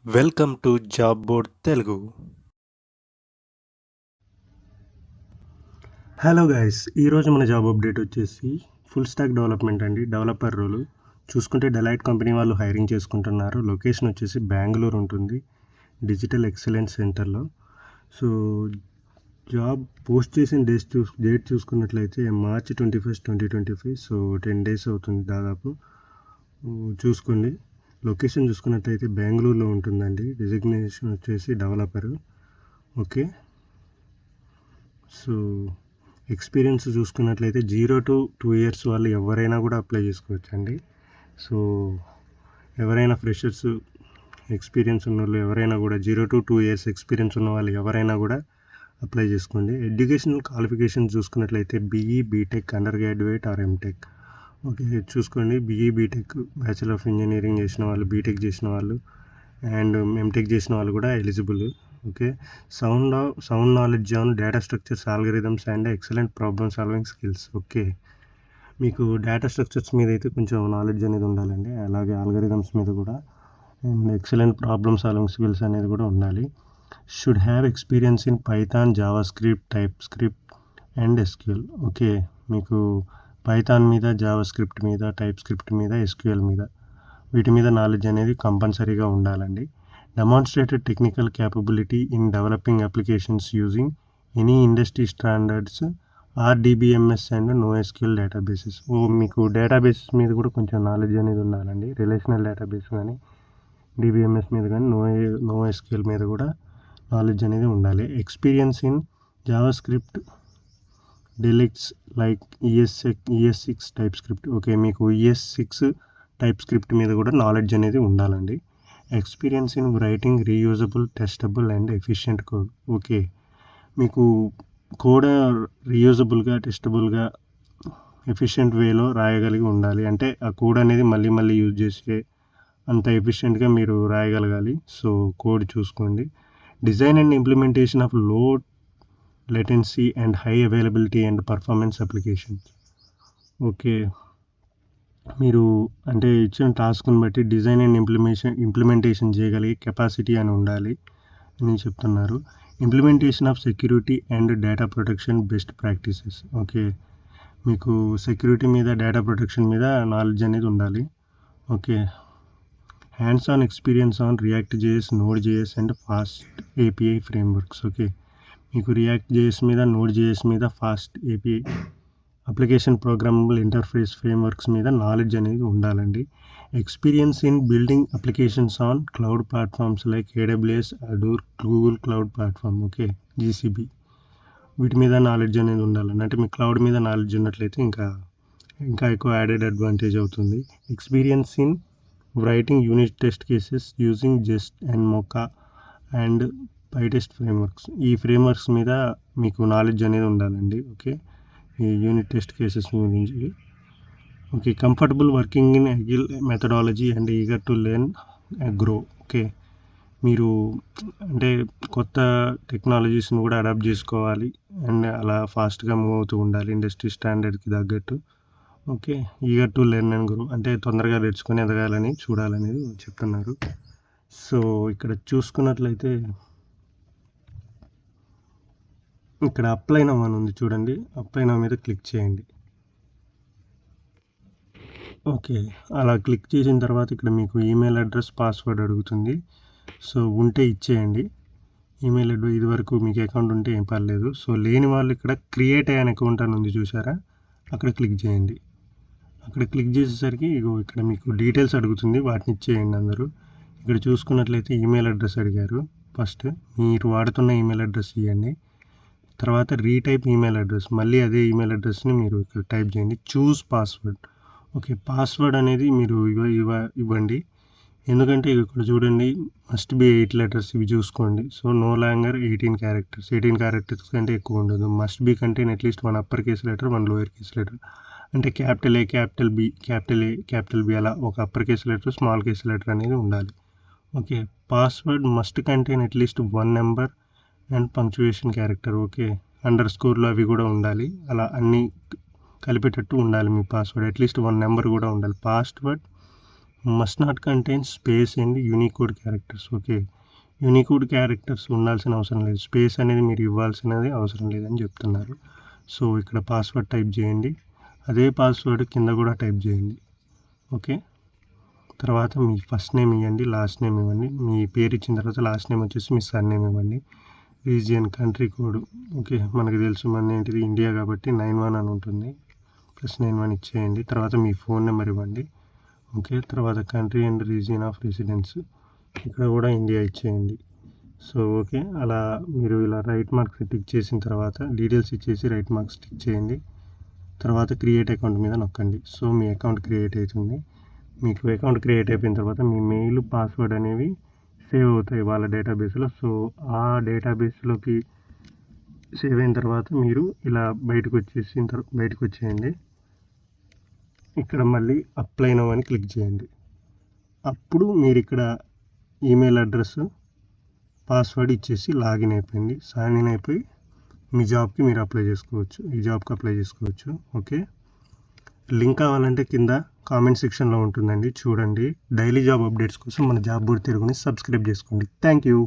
Welcome to job board Telugu. Hello guys, ఈరోజు మన job update వచ్చేసి ఫుల్ స్టాక్ డెవలప్మెంట్ అండి. డెవలపర్ రోల్ చూసుకుంటే డెలైట్ కంపెనీ వాళ్ళు హైరింగ్ చేసుకుంటున్నారు. లొకేషన్ వచ్చేసి బెంగళూరు ఉంటుంది, డిజిటల్ ఎక్సలెన్స్ సెంటర్లో. సో జాబ్ పోస్ట్ చేసిన డేట్ చూసుకున్నట్లయితే మార్చ్ 21, 2025. సో 10 days అవుతుంది దాదాపు. చూసుకోండి. లొకేషన్ చూసుకున్నట్లయితే బెంగళూరులో ఉంటుందండి. డిజిగ్నేషన్ వచ్చేసి డెవలపరు. ఓకే. సో ఎక్స్పీరియన్స్ చూసుకున్నట్లయితే 0 to 2 years వాళ్ళు ఎవరైనా కూడా అప్లై చేసుకోవచ్చు అండి. సో ఎవరైనా ఫ్రెషర్స్ ఎక్స్పీరియన్స్ ఉన్న వాళ్ళు ఎవరైనా కూడా 0 to 2 years ఎక్స్పీరియన్స్ ఉన్న వాళ్ళు ఎవరైనా కూడా అప్లై చేసుకోండి. ఎడ్యుకేషనల్ క్వాలిఫికేషన్ చూసుకున్నట్లయితే BE, BTech, undergraduate or MTech. Okay, చూసుకోండి. BE, BTech, bachelor of engineering చేసిన వాళ్ళు, బీటెక్ చేసిన వాళ్ళు అండ్ ఎంటెక్ చేసిన వాళ్ళు కూడా eligible. Okay. Sound knowledge on data structures, algorithms and excellent problem solving skills. Okay, మీకు డేటా స్ట్రక్చర్స్ మీద అయితే కొంచెం నాలెడ్జ్ అనేది ఉండాలండి. అలాగే ఆల్గరిథమ్స్ మీద కూడా and excellent problem solving skills అనేది కూడా ఉండాలి. Should have experience in Python, Java script, type script and SQL. Okay, మీకు పైథాన్ మీద, జావా స్క్రిప్ట్ మీద, టైప్ స్క్రిప్ట్ మీద, ఎస్క్యూఎల్ మీద వీటి మీద నాలెడ్జ్ అనేది కంపల్సరీగా ఉండాలండి. Demonstrated technical capability in developing applications using any industry standards RDBMS and NoSQL databases. మీకు డేటాబేసెస్ మీద కూడా కొంచెం నాలెడ్జ్ అనేది ఉండాలండి. రిలేషనల్ డేటాబేస్ కానీ, డిబిఎంఎస్ మీద కానీ, నోఎస్క్యూఎల్ మీద కూడా నాలెడ్జ్ అనేది ఉండాలి. Experience in JavaScript dialects like ES6 TypeScript. Okay, మీకు ES6 టైప్ స్క్రిప్ట్ మీద కూడా నాలెడ్జ్ అనేది ఉండాలండి. Experience in writing reusable, testable and efficient code. Okay, మీకు కోడ్ రీయూజబుల్గా, టెస్టబుల్గా, ఎఫిషియెంట్ వేలో రాయగలిగి ఉండాలి. అంటే ఆ కోడ్ అనేది మళ్ళీ మళ్ళీ యూజ్ చేసే అంత ఎఫిషియెంట్గా మీరు రాయగలగాలి. సో కోడ్ చూసుకోండి. డిజైన్ అండ్ ఇంప్లిమెంటేషన్ ఆఫ్ లో latency and high availability and performance applications. Okay, మీరు అంటే ఇచ్చిన టాస్క్ని బట్టి డిజైన్ అండ్ ఇంప్లిమెంటేషన్ చేయగలిగే కెపాసిటీ అని ఉండాలి అని చెప్తున్నారు. Implementation of security and data protection best practices. Okay, మీకు సెక్యూరిటీ మీద, డేటా ప్రొటెక్షన్ మీద నాలెడ్జ్ అనేది ఉండాలి. Okay, hands on experience on react JS, node JS and fast API frameworks. Okay, మీకు రియాక్ట్ జేఎస్ మీద, నోడ్ జేఎస్ మీద, fast API application programmable interface frameworks మీద knowledge అనేది ఉండాలండి. Experience in building applications on cloud platforms like AWS, Azure, Google cloud platform. Okay, GCP వీటి మీద knowledge అనేది ఉండాలండి. అంటే మీకు క్లౌడ్ మీద నాలెడ్జ్ ఉన్నట్లయితే ఇంకా ఎక్కువ యాడెడ్ అడ్వాంటేజ్ అవుతుంది. Experience in writing unit test cases using Jest and Mocha and pytest frameworks. ఈ ఫ్రేమ్వర్క్స్ మీద మీకు నాలెడ్జ్ అనేది ఉండాలండి. ఓకే, ఈ యూనిట్ టెస్ట్ కేసెస్ గురించి. Okay, comfortable working in agile methodology and eager to learn grow. Okay, మీరు అంటే కొత్త టెక్నాలజీస్ని కూడా అడాప్ట్ చేసుకోవాలి అండ్ అలా ఫాస్ట్గా మూవ్ అవుతూ ఉండాలి ఇండస్ట్రీ స్టాండర్డ్కి తగ్గట్టు. Okay, eager to learn and grow అంటే తొందరగా నేర్చుకొని ఎదగాలని చూడాలనేది చెప్తున్నారు. సో ఇక్కడ చూసుకున్నట్లయితే ఇక్కడ అప్లై నౌ అని ఉంది చూడండి. అప్లై నౌ మీద క్లిక్ చేయండి. ఓకే, అలా క్లిక్ చేసిన తర్వాత ఇక్కడ మీకు ఈమెయిల్ అడ్రస్, పాస్వర్డ్ అడుగుతుంది. సో ఉంటే ఇచ్చేయండి ఈమెయిల్ అడ్రస్. ఇది వరకు మీకు అకౌంట్ ఉంటే ఏం పర్లేదు. సో లేని వాళ్ళు ఇక్కడ క్రియేట్ అయ్యాన్ అకౌంట్ అని ఉంది చూసారా, అక్కడ క్లిక్ చేయండి. అక్కడ క్లిక్ చేసేసరికి ఇక్కడ మీకు డీటెయిల్స్ అడుగుతుంది, వాటిని ఇచ్చేయండి అందరూ. ఇక్కడ చూసుకున్నట్లయితే ఈమెయిల్ అడ్రస్ అడిగారు. ఫస్ట్ మీరు వాడుతున్న ఈమెయిల్ అడ్రస్ ఇవ్వండి. తర్వాత రీటైప్ ఈమెయిల్ అడ్రస్, మళ్ళీ అదే ఈమెయిల్ అడ్రస్ని మీరు ఇక్కడ టైప్ చేయండి. చూస్ పాస్వర్డ్. ఓకే, పాస్వర్డ్ అనేది మీరు ఇవ్వండి. ఎందుకంటే ఇక్కడ చూడండి, మస్ట్ బి 8 letters ఇవి చూసుకోండి. So no longer 18 characters. 18 characters కంటే ఎక్కువ ఉండదు. Must be contain at least 1 upper case letter, 1 lower case letter. అంటే capital A, capital B, capital A, capital B అలా ఒక upper case letter, small case letter అనేది ఉండాలి. Okay, password must contain at least 1 number and punctuation character. Okay, అండర్ స్కోర్లు అవి కూడా ఉండాలి. అలా అన్నీ కలిపేటట్టు ఉండాలి మీ పాస్వర్డ్. అట్లీస్ట్ 1 number కూడా ఉండాలి. Password must not contain space and Unicode characters. Okay, Unicode characters ఉండాల్సిన అవసరం లేదు, స్పేస్ అనేది మీరు ఇవ్వాల్సినది అవసరం లేదని చెప్తున్నారు. సో ఇక్కడ పాస్వర్డ్ టైప్ చేయండి, అదే పాస్వర్డ్ కింద కూడా టైప్ చేయండి. ఓకే, తర్వాత మీ ఫస్ట్ నేమ్ ఇవ్వండి, లాస్ట్ నేమ్ ఇవ్వండి. మీ పేరు ఇచ్చిన తర్వాత లాస్ట్ నేమ్ వచ్చేసి మీ సర్ నేమ్ ఇవ్వండి. రీజియన్, కంట్రీ కోడ్, ఓకే మనకు తెలుసు మన ఏంటిది ఇండియా కాబట్టి 91 అని ఉంటుంది, +91 ఇచ్చేయండి. తర్వాత మీ ఫోన్ నెంబర్ ఇవ్వండి. ఓకే, తర్వాత country and region of residence, ఇక్కడ కూడా ఇండియా ఇచ్చేయండి. సో ఓకే, అలా మీరు ఇలా రైట్ మార్క్స్ టిక్ చేసిన తర్వాత డీటెయిల్స్ ఇచ్చేసి రైట్ మార్క్స్ టిక్ చేయండి. తర్వాత క్రియేట్ అకౌంట్ మీద నొక్కండి. సో మీ అకౌంట్ క్రియేట్ అవుతుంది. మీకు అకౌంట్ క్రియేట్ అయిపోయిన తర్వాత మీ మెయిల్, పాస్వర్డ్ అనేవి సేవ్ అవుతాయి వాళ్ళ డేటాబేస్లో. సో ఆ డేటాబేస్లోకి సేవ్ అయిన తర్వాత మీరు ఇలా బయటకు వచ్చేయండి. ఇక్కడ మళ్ళీ అప్లై నౌ అని క్లిక్ చేయండి. అప్పుడు మీరు ఇక్కడ ఈమెయిల్ అడ్రస్, పాస్వర్డ్ ఇచ్చేసి లాగిన్ అయిపోయింది. సైన్ ఇన్ అయిపోయి మీ జాబ్కి మీరు అప్లై చేసుకోవచ్చు, ఈ జాబ్కి అప్లై చేసుకోవచ్చు. ఓకే, లింక్ కావాలంటే కింద కామెంట్ సెక్షన్లో ఉంటుందండి, చూడండి. డైలీ జాబ్ అప్డేట్స్ కోసం మన జాబ్ బోర్డ్ తెలుగుని సబ్స్క్రైబ్ చేసుకోండి. Thank you.